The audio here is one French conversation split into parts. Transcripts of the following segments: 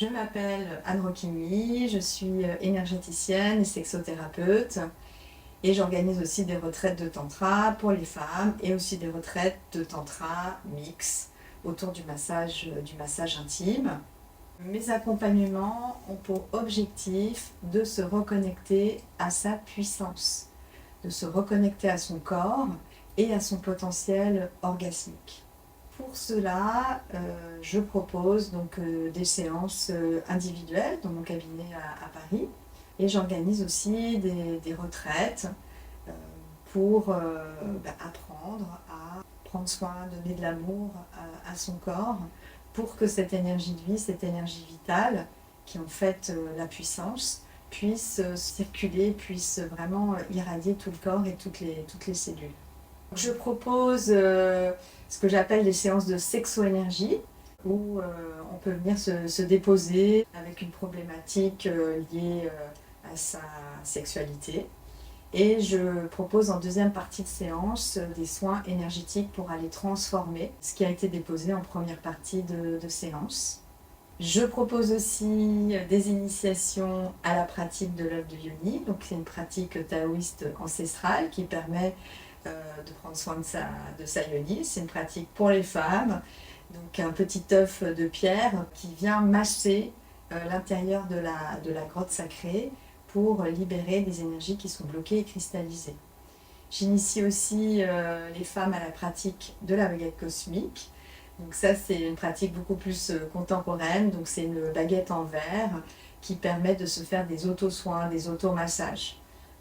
Je m'appelle Anne Roquigny, je suis énergéticienne et sexothérapeute et j'organise aussi des retraites de tantra pour les femmes et aussi des retraites de tantra mix autour du massage intime. Mes accompagnements ont pour objectif de se reconnecter à sa puissance, de se reconnecter à son corps et à son potentiel orgasmique. Pour cela, je propose des séances individuelles dans mon cabinet à Paris et j'organise aussi des retraites euh, pour apprendre à prendre soin, donner de l'amour à son corps pour que cette énergie de vie, cette énergie vitale qui est en fait la puissance puisse circuler, puisse vraiment irradier tout le corps et toutes les cellules. Je propose ce que j'appelle des séances de sexo-énergie où on peut venir se déposer avec une problématique liée à sa sexualité. Et je propose en deuxième partie de séance des soins énergétiques pour aller transformer ce qui a été déposé en première partie de séance. Je propose aussi des initiations à la pratique de l'œuvre de Yoni. Donc c'est une pratique taoïste ancestrale qui permet de prendre soin de sa yoni. C'est une pratique pour les femmes. Donc un petit œuf de pierre qui vient masser l'intérieur de la grotte sacrée pour libérer des énergies qui sont bloquées et cristallisées. J'initie aussi les femmes à la pratique de la baguette cosmique. Donc ça, c'est une pratique beaucoup plus contemporaine. Donc c'est une baguette en verre qui permet de se faire des auto-soins, des auto-massages.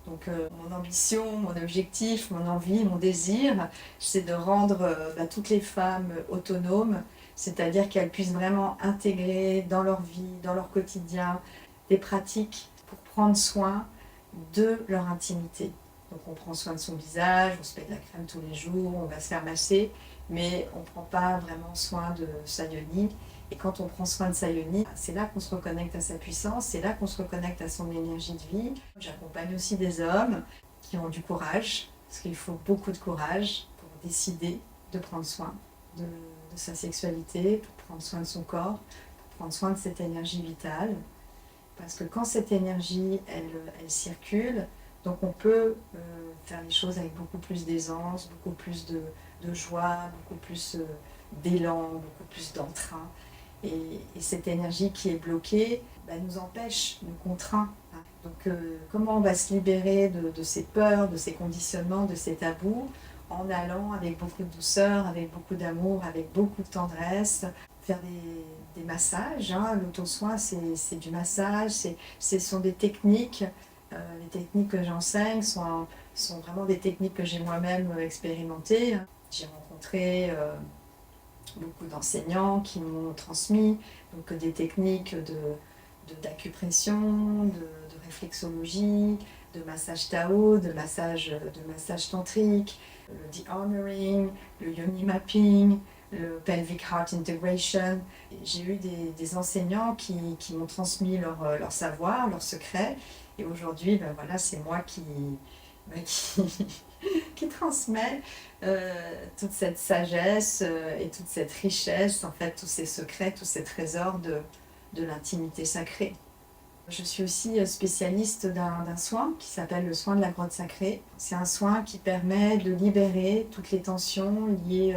Donc mon ambition, mon objectif, mon envie, mon désir, c'est de rendre toutes les femmes autonomes, c'est-à-dire qu'elles puissent vraiment intégrer dans leur vie, dans leur quotidien, des pratiques pour prendre soin de leur intimité. Donc on prend soin de son visage, on se met de la crème tous les jours, on va se faire masser, mais on ne prend pas vraiment soin de sa yoni. Et quand on prend soin de sa yoni, c'est là qu'on se reconnecte à sa puissance, c'est là qu'on se reconnecte à son énergie de vie. J'accompagne aussi des hommes qui ont du courage, parce qu'il faut beaucoup de courage pour décider de prendre soin de sa sexualité, pour prendre soin de son corps, pour prendre soin de cette énergie vitale. Parce que quand cette énergie, elle circule, donc on peut faire les choses avec beaucoup plus d'aisance, beaucoup plus de joie, beaucoup plus d'élan, beaucoup plus d'entrain. Et cette énergie qui est bloquée nous empêche, nous contraint. Donc comment on va se libérer de ces peurs, de ces conditionnements, de ces tabous, en allant avec beaucoup de douceur, avec beaucoup d'amour, avec beaucoup de tendresse, faire des massages. L'auto-soin, c'est du massage, ce sont des techniques. Les techniques que j'enseigne sont vraiment des techniques que j'ai moi-même expérimentées. J'ai rencontré beaucoup d'enseignants qui m'ont transmis des techniques d'acupression, de réflexologie, de massage Tao, de massage tantrique, le de-armoring, le yoni mapping, le pelvic heart integration. J'ai eu des enseignants qui m'ont transmis leur savoir, leurs secrets. Et aujourd'hui, voilà, c'est moi qui transmet toute cette sagesse et toute cette richesse, en fait, tous ces secrets, tous ces trésors de l'intimité sacrée. Je suis aussi spécialiste d'un soin qui s'appelle le soin de la grotte sacrée. C'est un soin qui permet de libérer toutes les tensions liées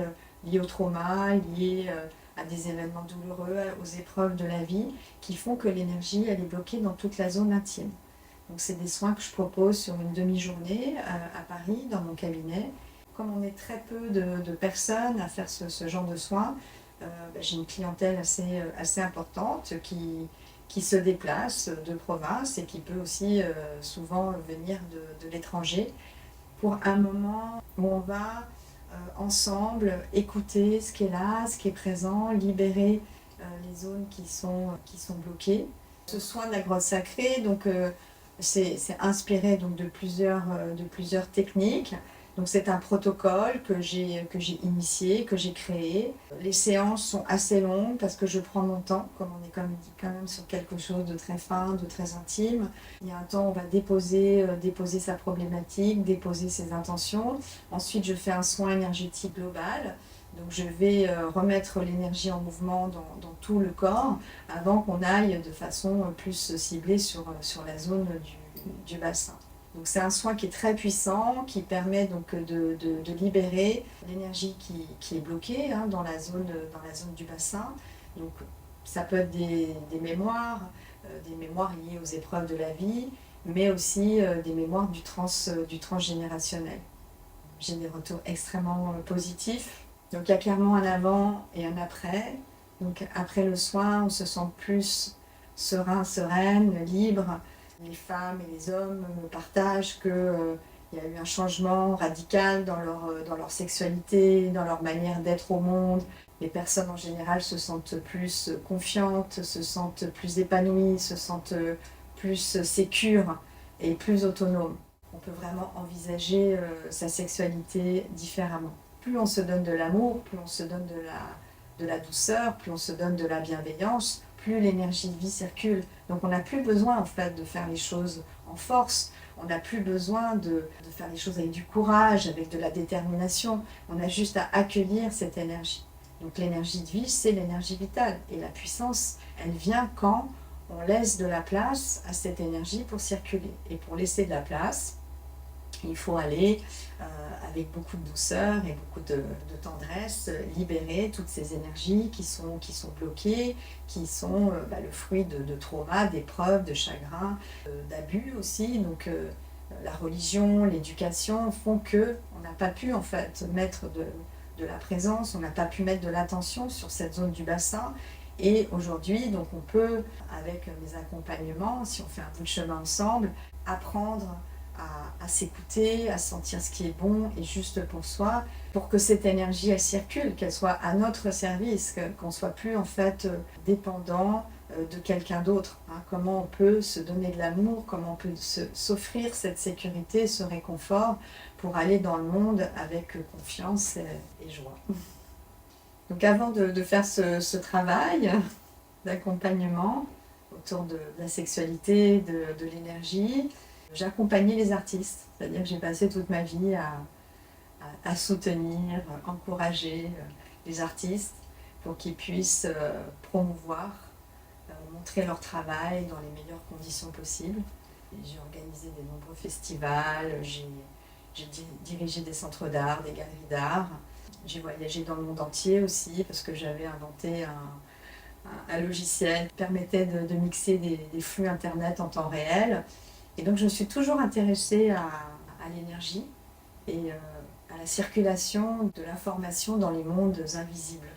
au trauma, liées à des événements douloureux, aux épreuves de la vie, qui font que l'énergie elle est bloquée dans toute la zone intime. Donc c'est des soins que je propose sur une demi-journée à Paris, dans mon cabinet. Comme on est très peu de personnes à faire ce genre de soins, j'ai une clientèle assez importante qui se déplace de province et qui peut aussi souvent venir de l'étranger pour un moment où on va ensemble écouter ce qui est là, ce qui est présent, libérer les zones qui sont bloquées. Ce soin de la grotte sacrée, c'est inspiré de plusieurs techniques. Donc c'est un protocole que j'ai initié, que j'ai créé. Les séances sont assez longues parce que je prends mon temps, comme on est quand même sur quelque chose de très fin, de très intime. Il y a un temps où on va déposer sa problématique, déposer ses intentions. Ensuite, je fais un soin énergétique global Donc je vais remettre l'énergie en mouvement dans tout le corps avant qu'on aille de façon plus ciblée sur la zone du bassin. Donc c'est un soin qui est très puissant, qui permet donc de libérer l'énergie qui est bloquée dans la zone du bassin. Donc ça peut être des mémoires liées aux épreuves de la vie, mais aussi des mémoires du transgénérationnel. J'ai des retours extrêmement positifs. Donc il y a clairement un avant et un après. Donc après le soin, on se sent plus serein, sereine, libre. Les femmes et les hommes me partagent qu'il y a eu un changement radical dans leur sexualité, dans leur manière d'être au monde. Les personnes en général se sentent plus confiantes, se sentent plus épanouies, se sentent plus sécures et plus autonomes. On peut vraiment envisager sa sexualité différemment. Plus on se donne de l'amour, plus on se donne de la douceur, plus on se donne de la bienveillance, plus l'énergie de vie circule. Donc on n'a plus besoin en fait de faire les choses en force, on n'a plus besoin de faire les choses avec du courage, avec de la détermination. On a juste à accueillir cette énergie. Donc l'énergie de vie, c'est l'énergie vitale. Et la puissance, elle vient quand on laisse de la place à cette énergie pour circuler. Et pour laisser de la place, il faut aller avec beaucoup de douceur et beaucoup de tendresse libérer toutes ces énergies qui sont bloquées, qui sont le fruit de traumas, d'épreuves, de chagrins, d'abus aussi. Donc la religion, l'éducation font que on n'a pas pu en fait mettre de la présence, on n'a pas pu mettre de l'attention sur cette zone du bassin. Et aujourd'hui, donc on peut, avec mes accompagnements, si on fait un bout de chemin ensemble, apprendre à s'écouter, à sentir ce qui est bon et juste pour soi, pour que cette énergie elle circule, qu'elle soit à notre service, qu'on ne soit plus en fait dépendant de quelqu'un d'autre. Comment on peut se donner de l'amour, comment on peut s'offrir cette sécurité, ce réconfort pour aller dans le monde avec confiance et joie. Donc avant de faire ce travail d'accompagnement autour de la sexualité, de l'énergie, j'accompagnais les artistes, c'est-à-dire que j'ai passé toute ma vie à soutenir, encourager les artistes pour qu'ils puissent promouvoir, montrer leur travail dans les meilleures conditions possibles. J'ai organisé de nombreux festivals, j'ai dirigé des centres d'art, des galeries d'art. J'ai voyagé dans le monde entier aussi parce que j'avais inventé un logiciel qui permettait de mixer des flux internet en temps réel. Et donc je me suis toujours intéressée à l'énergie et à la circulation de l'information dans les mondes invisibles.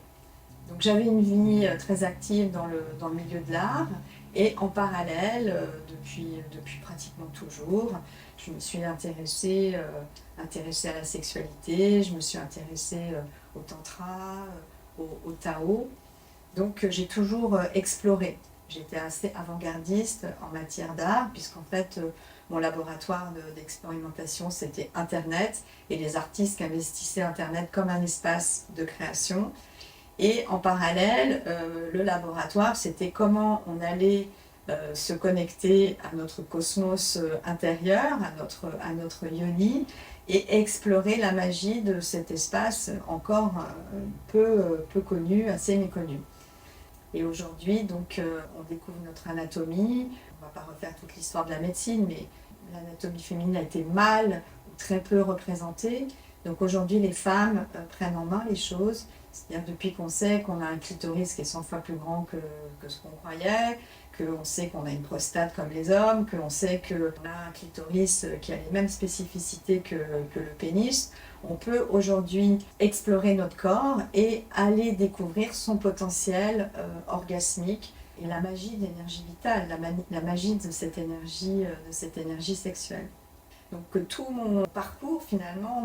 Donc j'avais une vie très active dans le milieu de l'art et en parallèle, depuis pratiquement toujours, je me suis intéressée à la sexualité, je me suis intéressée au tantra, au Tao. Donc j'ai toujours exploré. J'étais assez avant-gardiste en matière d'art, puisqu'en fait, mon laboratoire d'expérimentation, c'était Internet, et les artistes qui investissaient Internet comme un espace de création. Et en parallèle, le laboratoire, c'était comment on allait se connecter à notre cosmos intérieur, à notre yoni, et explorer la magie de cet espace encore peu connu, assez méconnu. Et aujourd'hui, donc, on découvre notre anatomie. On ne va pas refaire toute l'histoire de la médecine, mais l'anatomie féminine a été mal ou très peu représentée. Donc aujourd'hui, les femmes prennent en main les choses. C'est-à-dire depuis qu'on sait qu'on a un clitoris qui est 100 fois plus grand que ce qu'on croyait, qu'on sait qu'on a une prostate comme les hommes, qu'on sait qu'on a un clitoris qui a les mêmes spécificités que le pénis, on peut aujourd'hui explorer notre corps et aller découvrir son potentiel orgasmique et la magie de l'énergie vitale, la magie de cette énergie sexuelle. Donc tout mon parcours finalement,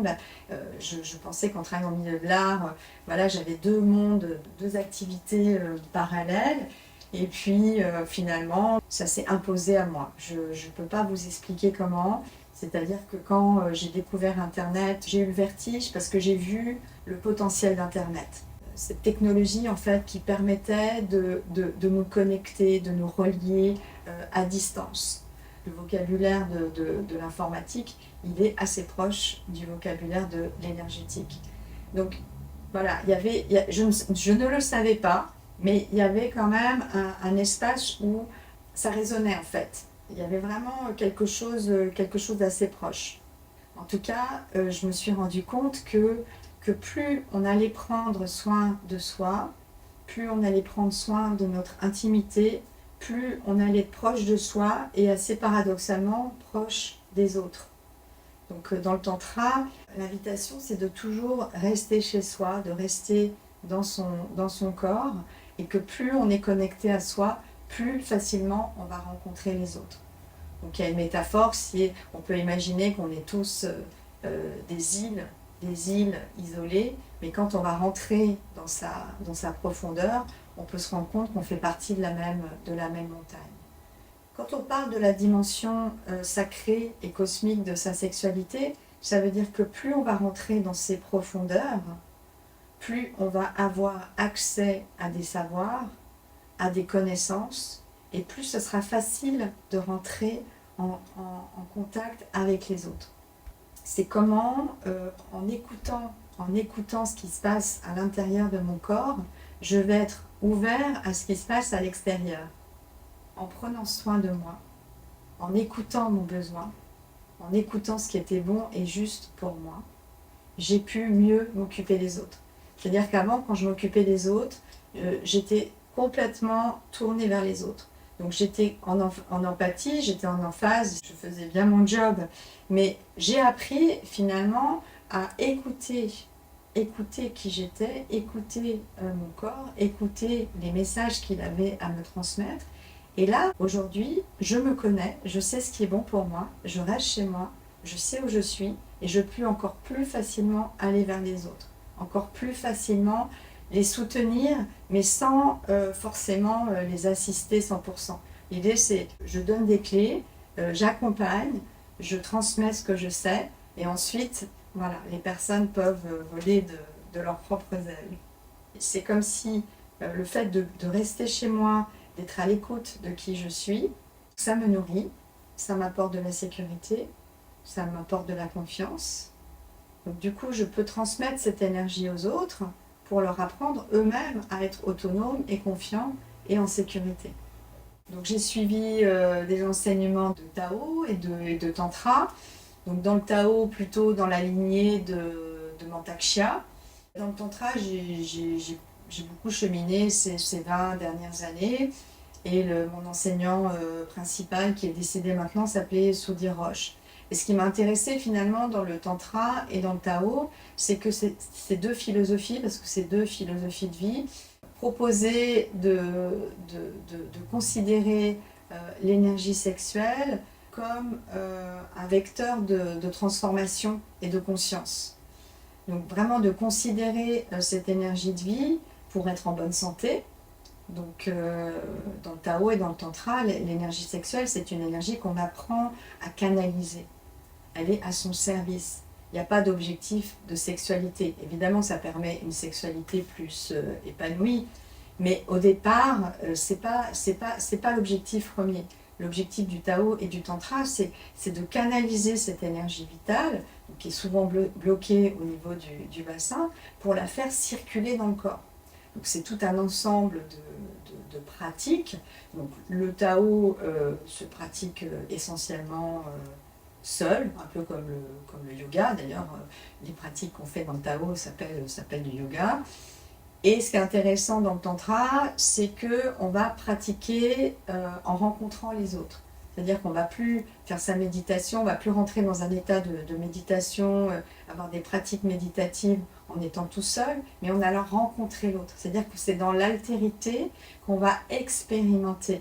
je pensais qu'en travaillant au milieu de l'art, voilà, j'avais deux mondes, deux activités parallèles. Et puis finalement, ça s'est imposé à moi. Je ne peux pas vous expliquer comment. C'est-à-dire que quand j'ai découvert Internet, j'ai eu le vertige parce que j'ai vu le potentiel d'Internet. Cette technologie en fait qui permettait de nous connecter, de nous relier à distance. Le vocabulaire de l'informatique, il est assez proche du vocabulaire de l'énergétique. Donc Voilà, je ne le savais pas, mais il y avait quand même un espace où ça résonnait en fait. Il y avait vraiment quelque chose d'assez proche. En tout cas, je me suis rendu compte que plus on allait prendre soin de soi, plus on allait prendre soin de notre intimité, plus on allait être proche de soi et assez paradoxalement proche des autres. Donc dans le tantra, l'invitation c'est de toujours rester chez soi, de rester dans son corps et que plus on est connecté à soi, plus facilement on va rencontrer les autres. Donc il y a une métaphore, on peut imaginer qu'on est tous des îles isolées, mais quand on va rentrer dans sa profondeur, on peut se rendre compte qu'on fait partie de la même montagne. Quand on parle de la dimension sacrée et cosmique de sa sexualité, ça veut dire que plus on va rentrer dans ces profondeurs, plus on va avoir accès à des savoirs, à des connaissances, et plus ce sera facile de rentrer en contact avec les autres. C'est comment, en écoutant ce qui se passe à l'intérieur de mon corps, je vais être ouvert à ce qui se passe à l'extérieur. En prenant soin de moi, en écoutant mon besoin, en écoutant ce qui était bon et juste pour moi, j'ai pu mieux m'occuper des autres. C'est-à-dire qu'avant, quand je m'occupais des autres, j'étais complètement tournée vers les autres. Donc j'étais en empathie, j'étais en emphase, je faisais bien mon job. Mais j'ai appris finalement à écouter qui j'étais, écouter mon corps, écouter les messages qu'il avait à me transmettre. Et là, aujourd'hui, je me connais, je sais ce qui est bon pour moi, je reste chez moi, je sais où je suis et je peux encore plus facilement aller vers les autres, encore plus facilement les soutenir, mais sans forcément les assister 100%. L'idée, c'est je donne des clés, j'accompagne, je transmets ce que je sais, et ensuite, voilà, les personnes peuvent voler de leurs propres ailes. C'est comme si le fait de rester chez moi, d'être à l'écoute de qui je suis, ça me nourrit, ça m'apporte de la sécurité, ça m'apporte de la confiance. Donc du coup, je peux transmettre cette énergie aux autres pour leur apprendre eux-mêmes à être autonomes et confiants et en sécurité. Donc j'ai suivi des enseignements de Tao et de Tantra. Donc dans le Tao, plutôt dans la lignée de Mantakshya. Dans le Tantra, j'ai beaucoup cheminé ces 20 dernières années. Et mon enseignant principal, qui est décédé maintenant, s'appelait Sudhir Roche. Et ce qui m'a intéressé finalement dans le Tantra et dans le Tao, c'est que ces deux philosophies, parce que c'est deux philosophies de vie, proposaient de considérer l'énergie sexuelle comme un vecteur de transformation et de conscience. Donc vraiment de considérer cette énergie de vie pour être en bonne santé. Donc dans le Tao et dans le Tantra, l'énergie sexuelle, c'est une énergie qu'on apprend à canaliser. Elle est à son service. Il n'y a pas d'objectif de sexualité. Évidemment, ça permet une sexualité plus épanouie, mais au départ, c'est pas l'objectif premier. L'objectif du Tao et du Tantra, c'est de canaliser cette énergie vitale, qui est souvent bloquée au niveau du bassin, pour la faire circuler dans le corps. Donc c'est tout un ensemble de pratiques. Donc, le Tao se pratique essentiellement seul, un peu comme le yoga. D'ailleurs, les pratiques qu'on fait dans le Tao s'appellent du yoga. Et ce qui est intéressant dans le Tantra, c'est qu'on va pratiquer en rencontrant les autres. C'est-à-dire qu'on ne va plus faire sa méditation, on ne va plus rentrer dans un état de méditation, avoir des pratiques méditatives en étant tout seul, mais on allait rencontrer l'autre. C'est-à-dire que c'est dans l'altérité qu'on va expérimenter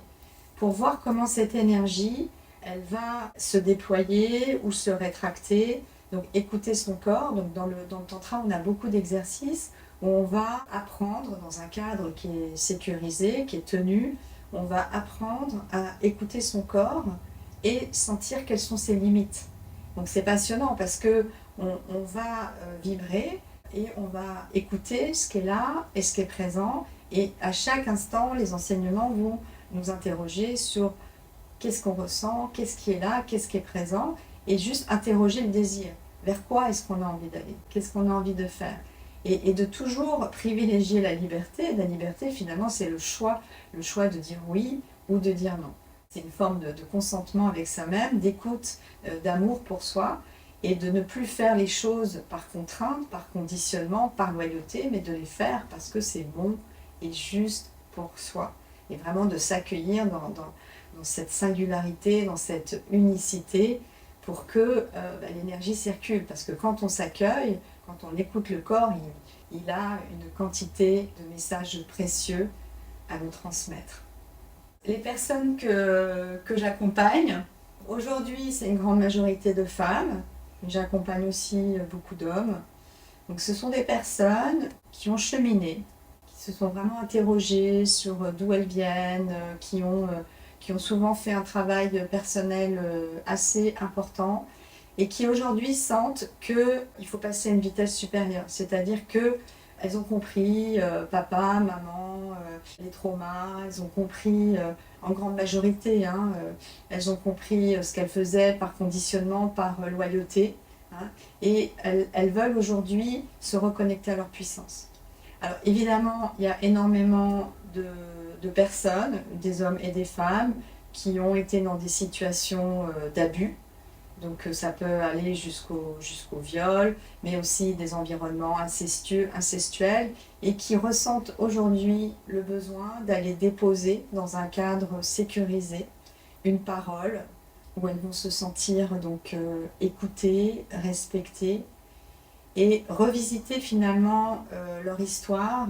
pour voir comment cette énergie, elle va se déployer ou se rétracter. Donc écouter son corps. Donc dans le Tantra, on a beaucoup d'exercices où on va apprendre dans un cadre qui est sécurisé, qui est tenu, on va apprendre à écouter son corps et sentir quelles sont ses limites. Donc c'est passionnant parce que on va vibrer et on va écouter ce qui est là et ce qui est présent. Et à chaque instant, les enseignements vont nous interroger sur qu'est-ce qu'on ressent, qu'est-ce qui est là, qu'est-ce qui est présent, et juste interroger le désir. Vers quoi est-ce qu'on a envie d'aller? Qu'est-ce qu'on a envie de faire? et de toujours privilégier la liberté. La liberté, finalement, c'est le choix de dire oui ou de dire non. C'est une forme de consentement avec soi-même, d'écoute, d'amour pour soi, et de ne plus faire les choses par contrainte, par conditionnement, par loyauté, mais de les faire parce que c'est bon et juste pour soi. Et vraiment de s'accueillir dans cette singularité, dans cette unicité, pour que l'énergie circule. Parce que quand on s'accueille, quand on écoute le corps, il a une quantité de messages précieux à nous transmettre. Les personnes que j'accompagne, aujourd'hui c'est une grande majorité de femmes, mais j'accompagne aussi beaucoup d'hommes. Donc ce sont des personnes qui ont cheminé, qui se sont vraiment interrogées sur d'où elles viennent, qui ont souvent fait un travail personnel assez important et qui aujourd'hui sentent qu'il faut passer à une vitesse supérieure. C'est-à-dire qu'elles ont compris, papa, maman, les traumas, elles ont compris en grande majorité, elles ont compris ce qu'elles faisaient par conditionnement, par loyauté, et elles veulent aujourd'hui se reconnecter à leur puissance. Alors évidemment, il y a énormément de personnes, des hommes et des femmes, qui ont été dans des situations d'abus. Donc ça peut aller jusqu'au viol, mais aussi des environnements incestuels, et qui ressentent aujourd'hui le besoin d'aller déposer dans un cadre sécurisé une parole où elles vont se sentir donc écoutées, respectées, et revisiter finalement leur histoire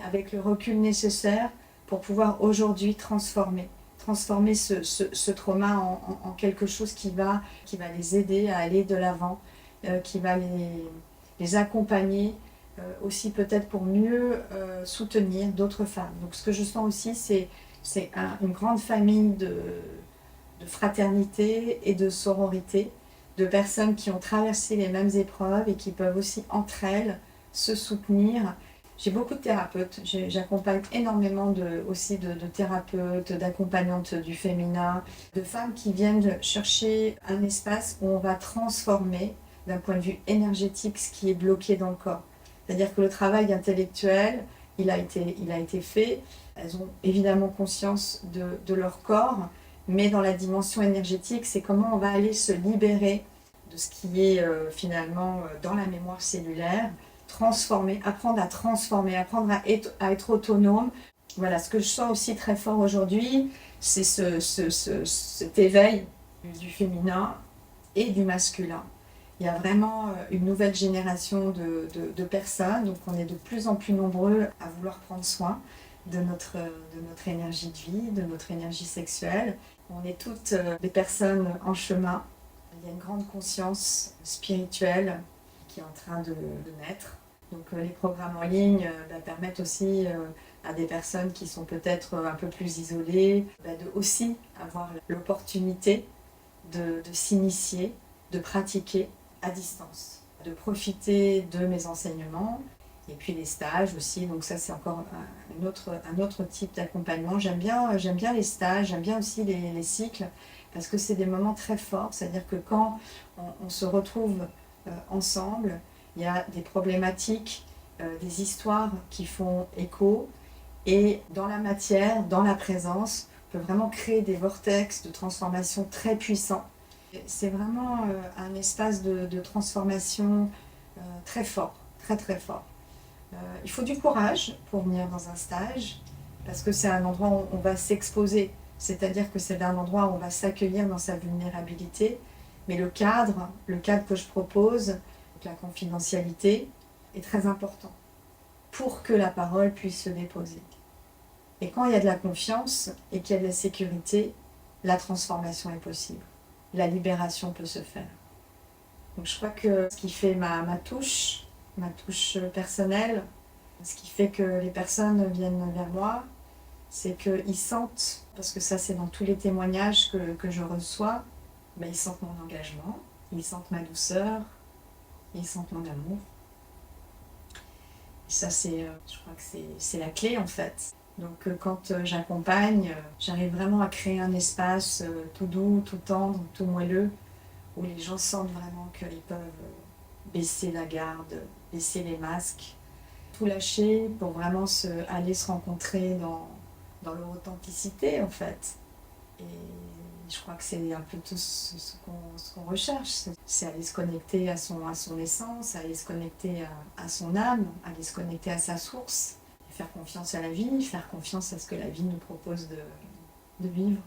avec le recul nécessaire pour pouvoir aujourd'hui transformer ce trauma en quelque chose qui va les aider à aller de l'avant, qui va les accompagner aussi peut-être pour mieux soutenir d'autres femmes. Donc ce que je sens aussi, c'est une grande famille de fraternité et de sororité, de personnes qui ont traversé les mêmes épreuves et qui peuvent aussi entre elles se soutenir. J'ai beaucoup de thérapeutes, j'accompagne énormément aussi de thérapeutes, d'accompagnantes du féminin, de femmes qui viennent chercher un espace où on va transformer d'un point de vue énergétique ce qui est bloqué dans le corps. C'est-à-dire que le travail intellectuel, il a été fait, elles ont évidemment conscience de leur corps, mais dans la dimension énergétique, c'est comment on va aller se libérer de ce qui est finalement dans la mémoire cellulaire, transformer, apprendre à transformer, apprendre à être autonome. Voilà, ce que je sens aussi très fort aujourd'hui, c'est cet éveil du féminin et du masculin. Il y a vraiment une nouvelle génération de personnes, donc on est de plus en plus nombreux à vouloir prendre soin de notre énergie de vie, de notre énergie sexuelle. On est toutes des personnes en chemin. Il y a une grande conscience spirituelle qui est en train de naître. Donc les programmes en ligne permettent aussi à des personnes qui sont peut-être un peu plus isolées de aussi avoir l'opportunité de s'initier, de pratiquer à distance, de profiter de mes enseignements. Et puis les stages aussi, donc ça c'est encore un autre type d'accompagnement. J'aime bien les stages, j'aime bien aussi les cycles, parce que c'est des moments très forts, c'est-à-dire que quand on se retrouve ensemble, il y a des problématiques, des histoires qui font écho, et dans la matière, dans la présence, on peut vraiment créer des vortex de transformation très puissants. C'est vraiment un espace de transformation très fort, très très fort. Il faut du courage pour venir dans un stage, parce que c'est un endroit où on va s'exposer, c'est-à-dire que c'est un endroit où on va s'accueillir dans sa vulnérabilité, mais le cadre que je propose, donc la confidentialité, est très important pour que la parole puisse se déposer. Et quand il y a de la confiance et qu'il y a de la sécurité, la transformation est possible. La libération peut se faire. Donc je crois que ce qui fait ma touche personnelle, ce qui fait que les personnes viennent vers moi, c'est qu'ils sentent, parce que ça c'est dans tous les témoignages que je reçois, ils sentent mon engagement, ils sentent ma douceur, ils sentent mon amour. Et ça je crois que c'est la clé en fait. Donc quand j'accompagne, j'arrive vraiment à créer un espace tout doux, tout tendre, tout moelleux, où les gens sentent vraiment qu'ils peuvent baisser la garde, baisser les masques, tout lâcher pour vraiment aller se rencontrer dans leur authenticité en fait. Et je crois que c'est un peu tout ce qu'on recherche, c'est aller se connecter à son essence, aller se connecter à son âme, aller se connecter à sa source, faire confiance à la vie, faire confiance à ce que la vie nous propose de vivre.